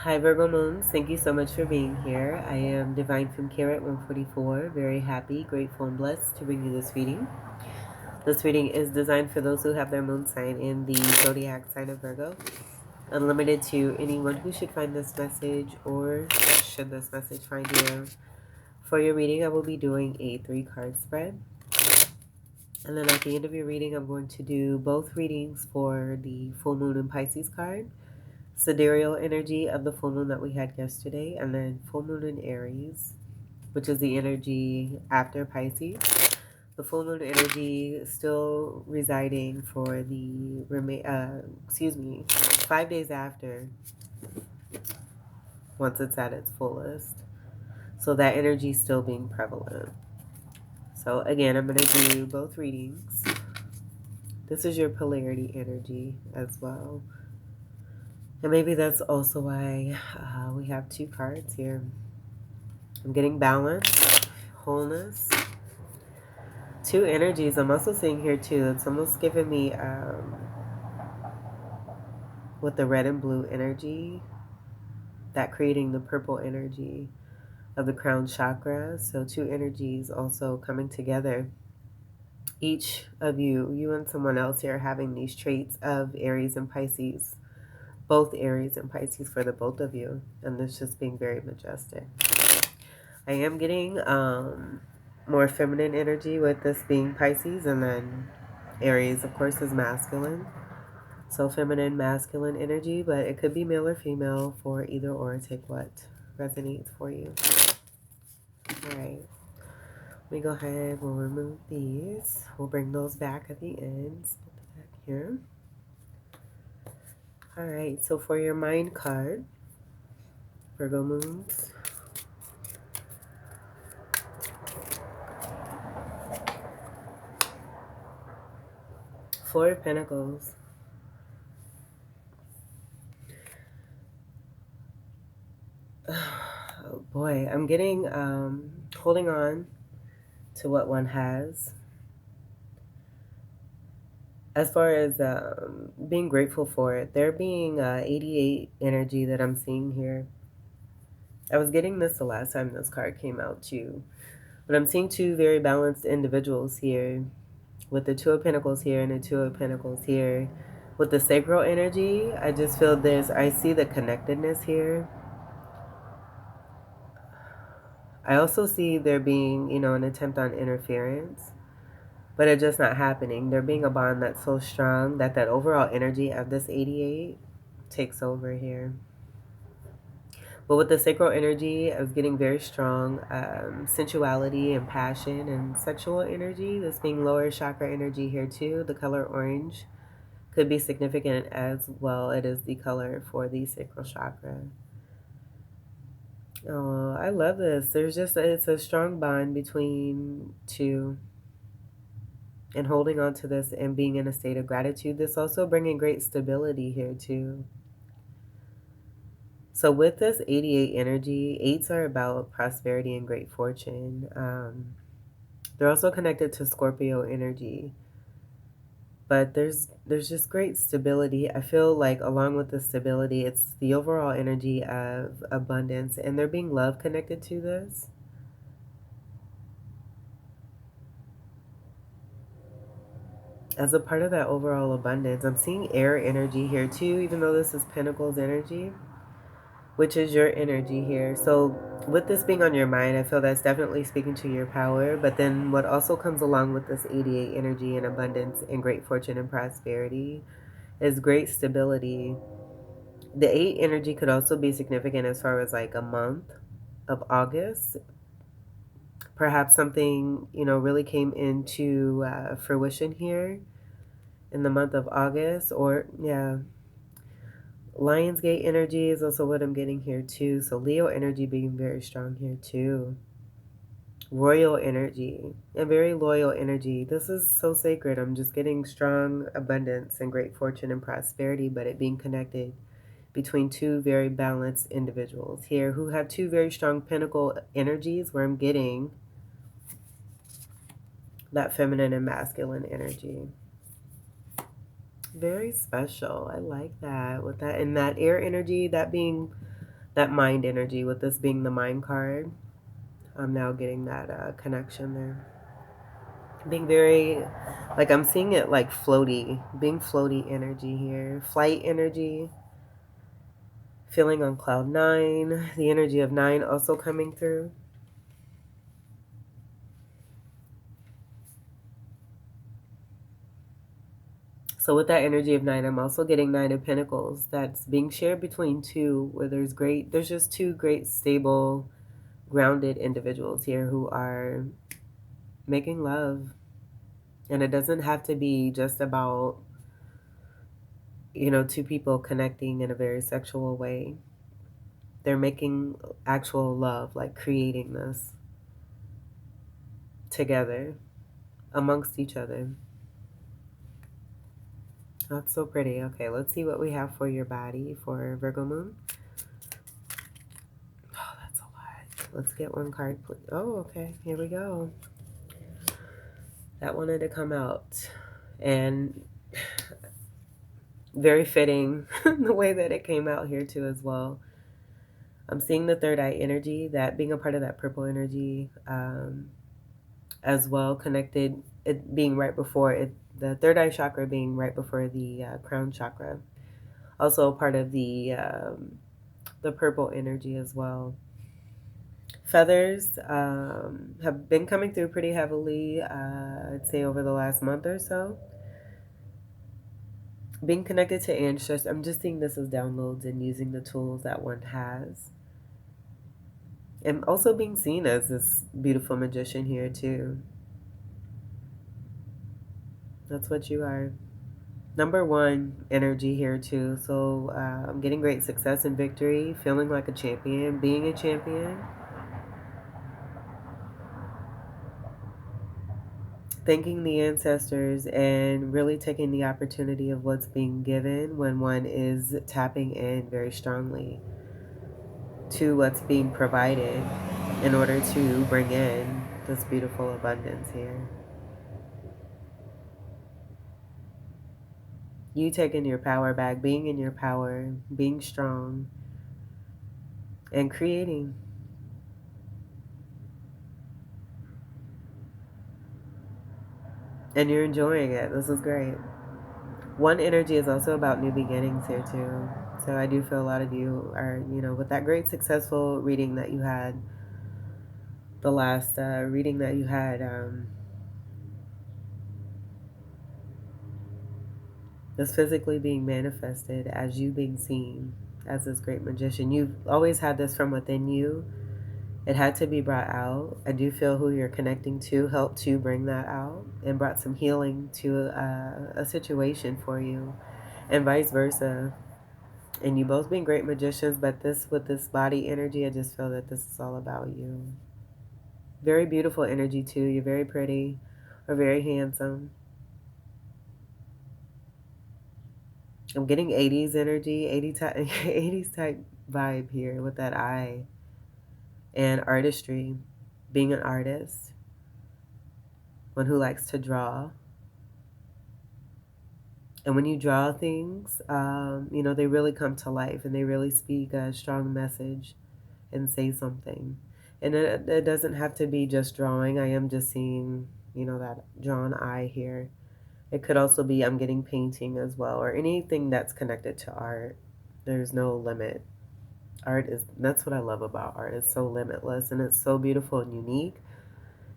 Hi Virgo Moons, thank you so much for being here. I am Divine from Carrot 144, very happy, grateful, and blessed to bring you this reading. This reading is designed for those who have their moon sign in the zodiac sign of Virgo. Unlimited to anyone who should find this message or should this message find you. For your reading, I will be doing a 3-card spread. And then at the end of your reading, I'm going to do both readings for the full moon and Pisces card, sidereal energy of the full moon that we had yesterday, and then full moon in Aries, which is the energy after Pisces. The full moon energy still residing for the 5 days after, once it's at its fullest. So that energy is still being prevalent. So again, I'm going to do both readings. This is your polarity energy as well. And maybe that's also why we have 2 cards here. I'm getting balance, wholeness, 2 energies. I'm also seeing here too, it's almost giving me with the red and blue energy, that creating the purple energy of the crown chakra. So 2 energies also coming together. Each of you and someone else here having these traits of Aries and Pisces, both Aries and Pisces for the both of you. And this just being very majestic. I am getting more feminine energy with this being Pisces, and then Aries, of course, is masculine. So feminine, masculine energy, but it could be male or female for either or. Take what resonates for you. All right. Let me go ahead. We'll remove these. We'll bring those back at the end. Put them back here. All right. So for your mind card, Virgo moons. Four of Pentacles. Oh boy, I'm getting holding on to what one has. As far as being grateful for it, there being 88 energy that I'm seeing here. I was getting this the last time this card came out too. But I'm seeing 2 very balanced individuals here, with the 2 of Pentacles here and the 2 of Pentacles here. With the sacral energy, I just feel I see the connectedness here. I also see there being, an attempt on interference, but it's just not happening. There being a bond that's so strong that overall energy of this 88 takes over here. But with the sacral energy, I was getting very strong sensuality and passion and sexual energy. This being lower chakra energy here too. The color orange could be significant as well. It is the color for the sacral chakra. Oh, I love this. It's a strong bond between 2 and holding on to this and being in a state of gratitude. This also bringing great stability here too. So with this 88 energy, 8s are about prosperity and great fortune. They're also connected to Scorpio energy. But there's just great stability. I feel like along with the stability, it's the overall energy of abundance. And there being love connected to this. As a part of that overall abundance, I'm seeing air energy here too, even though this is Pentacles energy, which is your energy here. So with this being on your mind, I feel that's definitely speaking to your power. But then what also comes along with this 88 energy and abundance and great fortune and prosperity is great stability. The 8 energy could also be significant as far as like a month of August. Perhaps something, really came into fruition here in the month of August. Or, yeah. Lionsgate energy is also what I'm getting here too. So Leo energy being very strong here too. Royal energy and very loyal energy. This is so sacred. I'm just getting strong abundance and great fortune and prosperity, but it being connected between 2 very balanced individuals here who have 2 very strong pentacle energies, where I'm getting that feminine and masculine energy. Very special. I like that. With that and that air energy, that being that mind energy, with this being the mind card. I'm now getting that connection there. Being very, like, I'm seeing it like floaty, being floaty energy here, flight energy, feeling on cloud nine, the energy of nine also coming through. So with that energy of nine, I'm also getting nine of pentacles that's being shared between two, where there's just two great, stable, grounded individuals here who are making love. And it doesn't have to be just about, two people connecting in a very sexual way. They're making actual love, like creating this together amongst each other. That's so pretty. Okay, let's see what we have for your body for Virgo moon. Oh, that's a lot. Let's get one card, please. Oh, okay. Here we go. That wanted to come out. And very fitting the way that it came out here too as well. I'm seeing the third eye energy, that being a part of that purple energy, as well, connected, it being right before it, the third eye chakra being right before the crown chakra. Also part of the purple energy as well. Feathers have been coming through pretty heavily, I'd say over the last month or so. Being connected to ancestors, I'm just seeing this as downloads and using the tools that one has. And also being seen as this beautiful magician here too. That's what you are. Number one energy here too. So I'm getting great success and victory, feeling like a champion, being a champion. Thanking the ancestors and really taking the opportunity of what's being given when one is tapping in very strongly to what's being provided in order to bring in this beautiful abundance here. You taking your power back, being in your power, being strong, and creating. And you're enjoying it. This is great. One energy is also about new beginnings here too. So I do feel a lot of you are, with that great successful reading that you had, the last reading that you had, this physically being manifested as you being seen as this great magician. You've always had this from within you. It had to be brought out. I do feel who you're connecting to helped to bring that out and brought some healing to a situation for you, and vice versa. And you both being great magicians, but this, with this body energy, I just feel that this is all about you. Very beautiful energy too. You're very pretty or very handsome. I'm getting 80s energy, 80 type, 80s type vibe here with that eye and artistry, being an artist, one who likes to draw. And when you draw things, they really come to life and they really speak a strong message and say something. And it doesn't have to be just drawing. I am just seeing, that drawn eye here. It could also be I'm getting painting as well, or anything that's connected to art. There's no limit. That's what I love about art. It's so limitless and it's so beautiful and unique.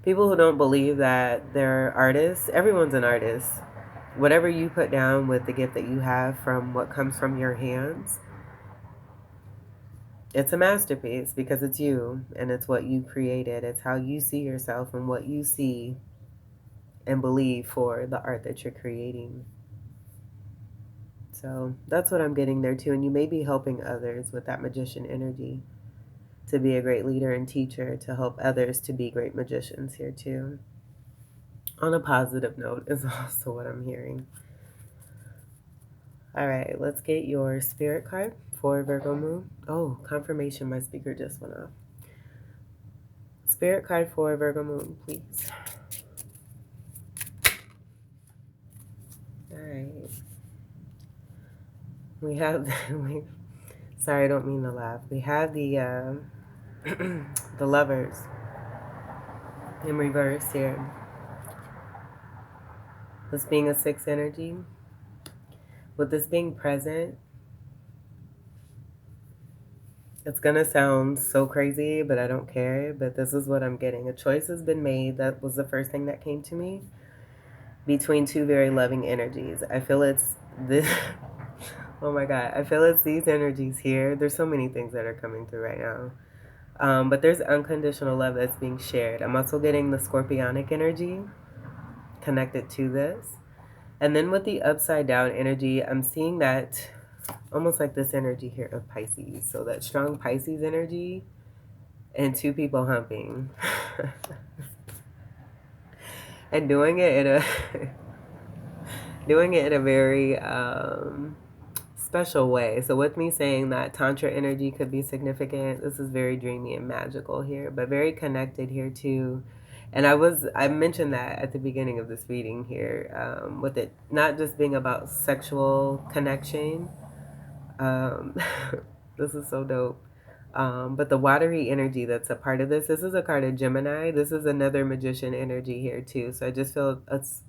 People who don't believe that they're artists, everyone's an artist. Whatever you put down with the gift that you have from what comes from your hands, it's a masterpiece because it's you and it's what you created. It's how you see yourself and what you see and believe for the art that you're creating. So that's what I'm getting there too. And you may be helping others with that magician energy to be a great leader and teacher, to help others to be great magicians here too. On a positive note is also what I'm hearing. All right, let's get your spirit card for Virgo moon. Oh, confirmation, my speaker just went off. Spirit card for Virgo moon, please. All right. We have Sorry, I don't mean to laugh. We have the the lovers in reverse here. This being a 6 energy. With this being present, it's gonna sound so crazy, but I don't care. But this is what I'm getting. A choice has been made. That was the first thing that came to me. Between two very loving energies. I feel it's this. Oh my God. I feel it's these energies here. There's so many things that are coming through right now. But there's unconditional love that's being shared. I'm also getting the scorpionic energy connected to this. And then with the upside down energy, I'm seeing that almost like this energy here of Pisces. So that strong Pisces energy and two people humping. And doing it in a doing it in a very special way. So with me saying that Tantra energy could be significant, this is very dreamy and magical here, but very connected here too. And I mentioned that at the beginning of this reading here, with it not just being about sexual connection. Um, this is so dope. But the watery energy that's a part of this is a card of Gemini. This is another magician energy here too. So I just feel it's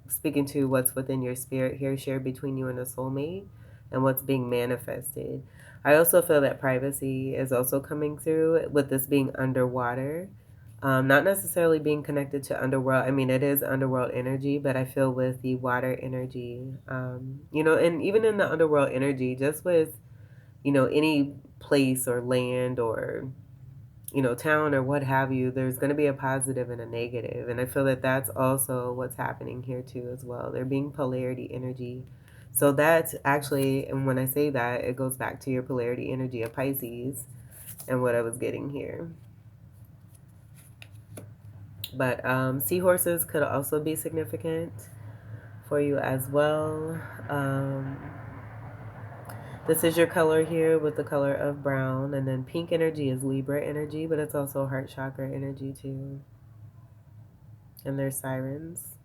speaking to what's within your spirit here, shared between you and a soulmate, and what's being manifested. I also feel that privacy is also coming through with this being underwater. Not necessarily being connected to underworld. I mean, it is underworld energy, but I feel with the water energy, and even in the underworld energy, just with, any place or land or, town or what have you, there's going to be a positive and a negative. And I feel that that's also what's happening here too as well. There being polarity energy. So that's actually, and when I say that, it goes back to your polarity energy of Pisces and what I was getting here. But seahorses could also be significant for you as well. This is your color here with the color of brown. And then pink energy is Libra energy, but it's also heart chakra energy too. And there's sirens.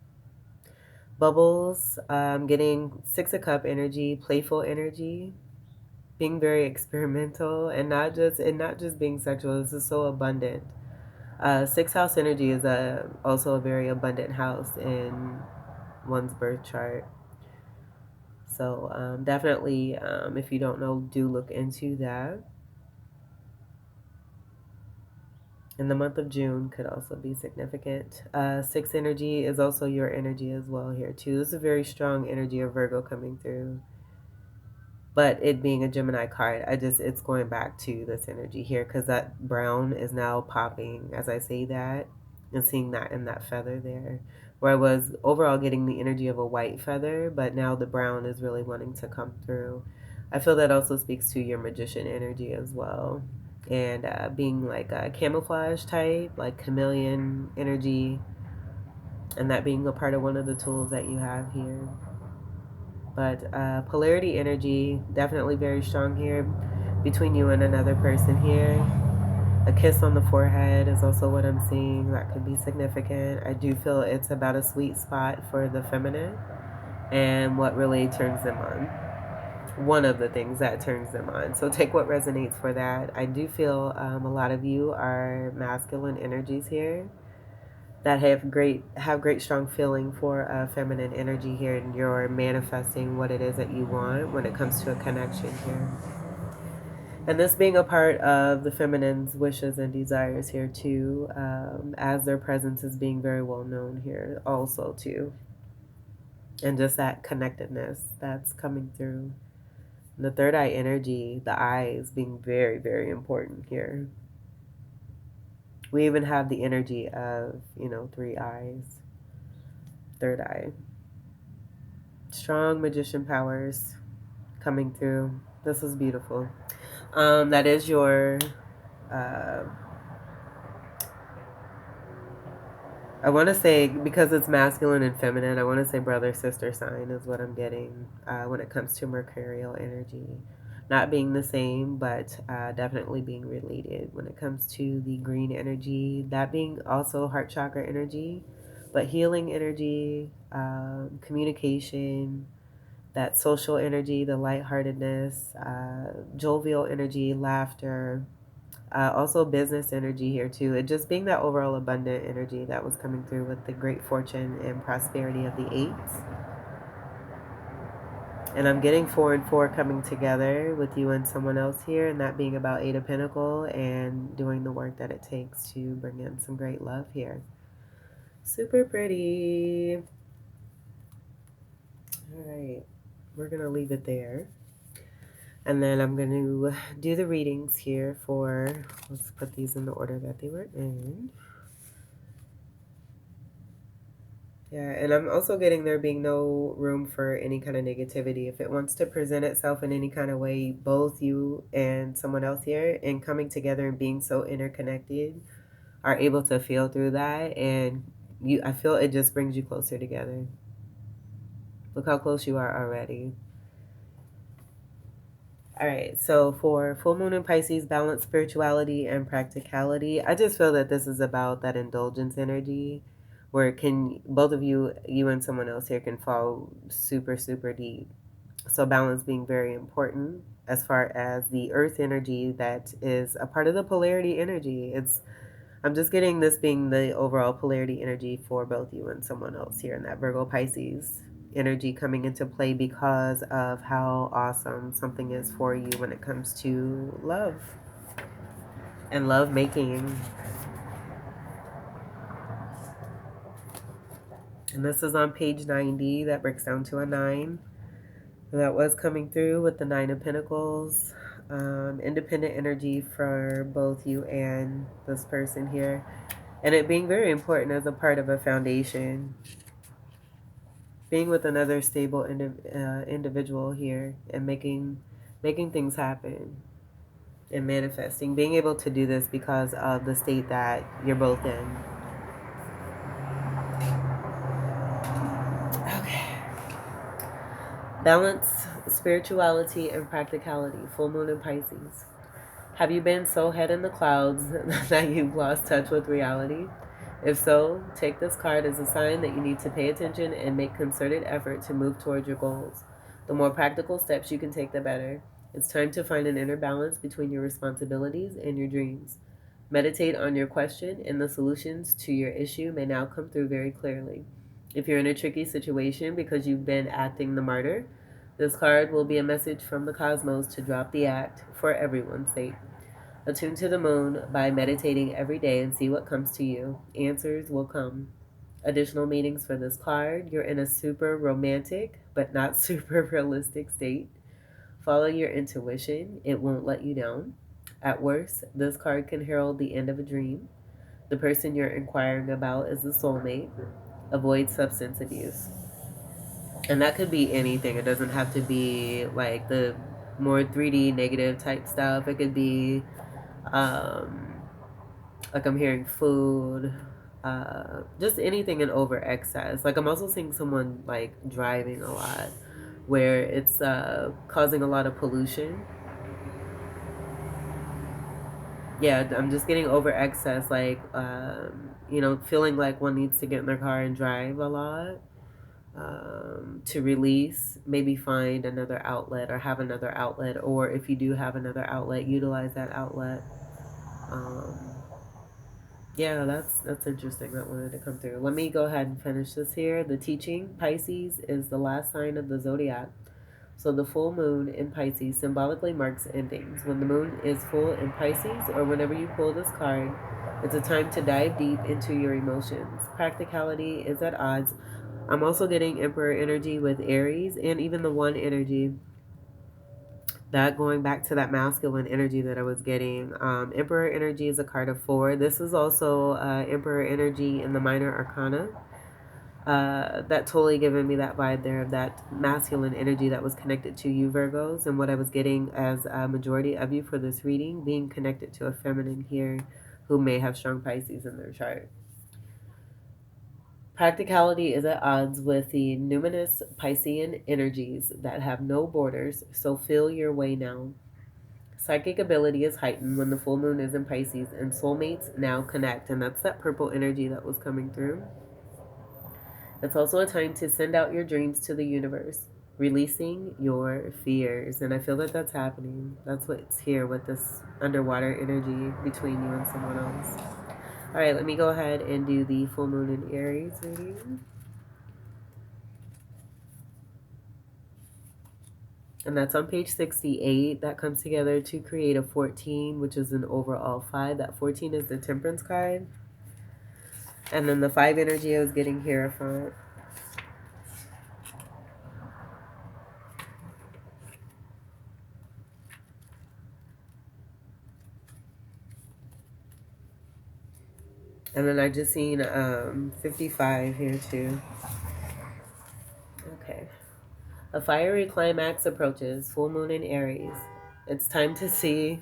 Bubbles, getting 6 of cup energy, playful energy, being very experimental and not just being sexual. This is so abundant. 6th house energy is also a very abundant house in one's birth chart. So definitely, if you don't know, do look into that. And the month of June could also be significant. 6 energy is also your energy as well here too. This is a very strong energy of Virgo coming through. But it being a Gemini card, it's going back to this energy here because that brown is now popping as I say that and seeing that in that feather there. Where I was overall getting the energy of a white feather, but now the brown is really wanting to come through. I feel that also speaks to your magician energy as well. And being like a camouflage type, like chameleon energy, and that being a part of one of the tools that you have here. But polarity energy, definitely very strong here between you and another person here. A kiss on the forehead is also what I'm seeing. That could be significant. I do feel it's about a sweet spot for the feminine and what really turns them on. One of the things that turns them on. So take what resonates for that. I do feel a lot of you are masculine energies here that have great strong feeling for feminine energy here, and you're manifesting what it is that you want when it comes to a connection here. And this being a part of the feminine's wishes and desires here too, as their presence is being very well known here also too. And just that connectedness that's coming through. And the third eye energy, the eyes being very, very important here. We even have the energy of, 3 eyes. Third eye. Strong magician powers coming through. This is beautiful. That is your I want to say, because it's masculine and feminine, I want to say brother sister sign is what I'm getting when it comes to mercurial energy. Not being the same, but definitely being related when it comes to the green energy. That being also heart chakra energy, but healing energy, communication, that social energy, the lightheartedness, jovial energy, laughter, also business energy here too. It just being that overall abundant energy that was coming through with the great fortune and prosperity of the eights. And I'm getting 4 and 4 coming together with you and someone else here, and that being about Eight of Pentacle and doing the work that it takes to bring in some great love here. Super pretty. All right, we're gonna leave it there. And then I'm going to do the readings here for, let's put these in the order that they were in. Yeah, and I'm also getting there being no room for any kind of negativity. If it wants to present itself in any kind of way, both you and someone else here, and coming together and being so interconnected, are able to feel through that. And I feel it just brings you closer together. Look how close you are already. All right, so for full moon in Pisces, balance, spirituality, and practicality, I just feel that this is about that indulgence energy where both of you and someone else here can fall super, super deep. So balance being very important as far as the earth energy that is a part of the polarity energy. I'm just getting this being the overall polarity energy for both you and someone else here in that Virgo Pisces energy coming into play because of how awesome something is for you when it comes to love and love making. And this is on page 90. That breaks down to a 9. That was coming through with the 9 of Pentacles. Independent energy for both you and this person here. And it being very important as a part of a foundation. Being with another stable individual here and making things happen and manifesting. Being able to do this because of the state that you're both in. Okay. Balance, spirituality, and practicality. Full moon in Pisces. Have you been so head in the clouds that you've lost touch with reality? If so, take this card as a sign that you need to pay attention and make concerted effort to move toward your goals. The more practical steps you can take, the better. It's time to find an inner balance between your responsibilities and your dreams. Meditate on your question, and the solutions to your issue may now come through very clearly. If you're in a tricky situation because you've been acting the martyr, this card will be a message from the cosmos to drop the act for everyone's sake. Attune to the moon by meditating every day and see what comes to you. Answers will come. Additional meanings for this card. You're in a super romantic but not super realistic state. Follow your intuition. It won't let you down. At worst, this card can herald the end of a dream. The person you're inquiring about is the soulmate. Avoid substance abuse. And that could be anything. It doesn't have to be like the more 3D negative type stuff. It could be like I'm hearing food, just anything in over excess. Like I'm also seeing someone like driving a lot where it's causing a lot of pollution. Yeah, I'm just getting over excess, like, feeling like one needs to get in their car and drive a lot to release, maybe find another outlet or have another outlet, or if you do have another outlet, utilize that outlet. Um, Yeah, that's interesting. That wanted to come through. Let me go ahead and finish this here. The teaching, Pisces is the last sign of the zodiac. So the full moon in Pisces symbolically marks endings. When the moon is full in Pisces, or whenever you pull this card, it's a time to dive deep into your emotions. Practicality is at odds. I'm also getting Emperor energy with Aries and even the One energy. That going back to that masculine energy that I was getting. Emperor energy is a card of 4. This is also Emperor energy in the minor arcana. That totally given me that vibe there of that masculine energy that was connected to you, Virgos, and what I was getting as a majority of you for this reading being connected to a feminine here who may have strong Pisces in their chart. Practicality is at odds with the numinous Piscean energies that have no borders, so feel your way now. Psychic ability is heightened when the full moon is in Pisces, and soulmates now connect, and that's that purple energy that was coming through. It's also a time to send out your dreams to the universe. Meditate on your question, and the solutions to your issue may now come through very clearly. If you're in a tricky situation because you've been acting the martyr, this card can herald the end of a dream. The person you're inquiring about is the soulmate. Avoid substance abuse. releasing your fears. And I feel that that's happening. That's what's here with this underwater energy between you and someone else. All right, let me go ahead and do the full moon in Aries reading. And that's on page 68. That comes together to create a 14, which is an overall 5. That 14 is the Temperance card. And then the 5 energy I was getting Hierophant. And then I just seen 55 here too. Okay. A fiery climax approaches, full moon in Aries. It's time to see.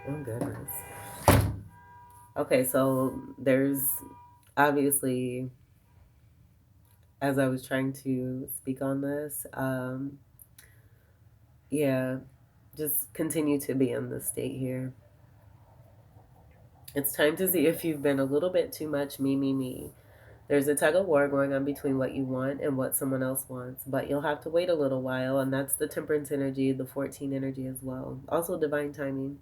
Oh, goodness. Okay, so there's obviously, as I was trying to speak on this, yeah, just continue to be in this state here. It's time to see if you've been a little bit too much me, me, me. There's a tug of war going on between what you want and what someone else wants, but you'll have to wait a little while, and that's the Temperance energy, the 14 energy as well. Also, divine timing.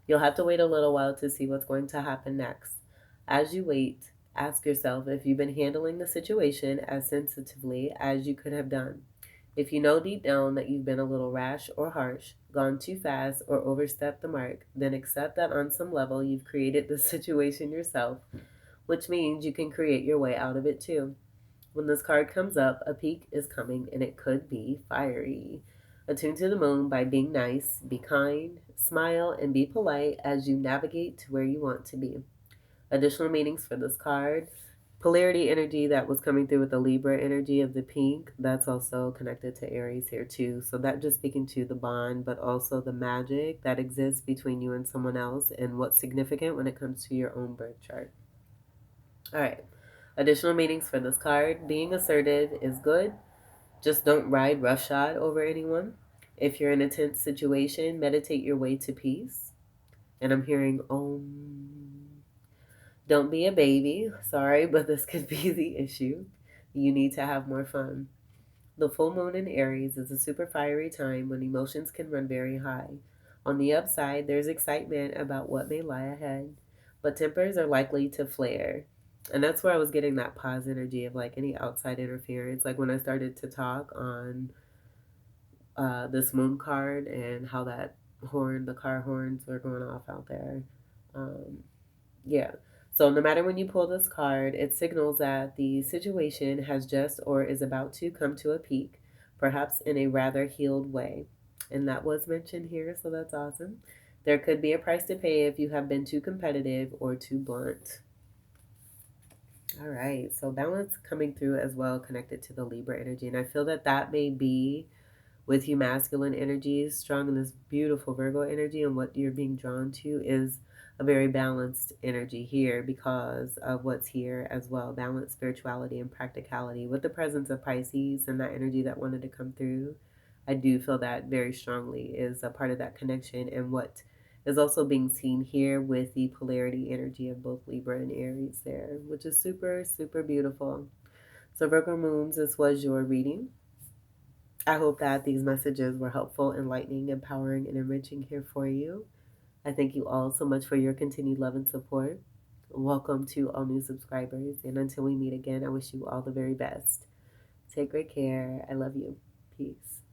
You'll have to wait a little while to see what's going to happen next. As you wait, ask yourself if you've been handling the situation as sensitively as you could have done. If you know deep down that you've been a little rash or harsh, gone too fast, or overstepped the mark, then accept that on some level you've created the situation yourself, which means you can create your way out of it too. When this card comes up, a peak is coming and it could be fiery. Attune to the moon by being nice, be kind, smile, and be polite as you navigate to where you want to be. Additional meanings for this card: polarity energy that was coming through with the Libra energy of the pink, that's also connected to Aries here too. So that just speaking to the bond, but also the magic that exists between you and someone else and what's significant when it comes to your own birth chart. All right. Additional meanings for this card: being assertive is good. Just don't ride roughshod over anyone. If you're in a tense situation, meditate your way to peace. And I'm hearing don't be a baby. Sorry, but this could be the issue. You need to have more fun. The full moon in Aries is a super fiery time when emotions can run very high. On the upside, there's excitement about what may lie ahead, but tempers are likely to flare. And that's where I was getting that pause energy of like any outside interference. Like when I started to talk on this moon card and how that the car horns were going off out there. Um, yeah. So no matter when you pull this card, it signals that the situation has just or is about to come to a peak, perhaps in a rather healed way. And that was mentioned here, so that's awesome. There could be a price to pay if you have been too competitive or too blunt. All right, so balance coming through as well, connected to the Libra energy. And I feel that that may be with you masculine energies strong in this beautiful Virgo energy, and what you're being drawn to is a very balanced energy here because of what's here as well: balanced spirituality and practicality with the presence of Pisces and that energy that wanted to come through. I do feel that very strongly is a part of that connection, and what is also being seen here with the polarity energy of both Libra and Aries there, which is super, super beautiful. So Virgo moons, this was your reading. I hope that these messages were helpful, enlightening, empowering, and enriching here for you. I thank you all so much for your continued love and support. Welcome to all new subscribers. And until we meet again, I wish you all the very best. Take great care. I love you. Peace.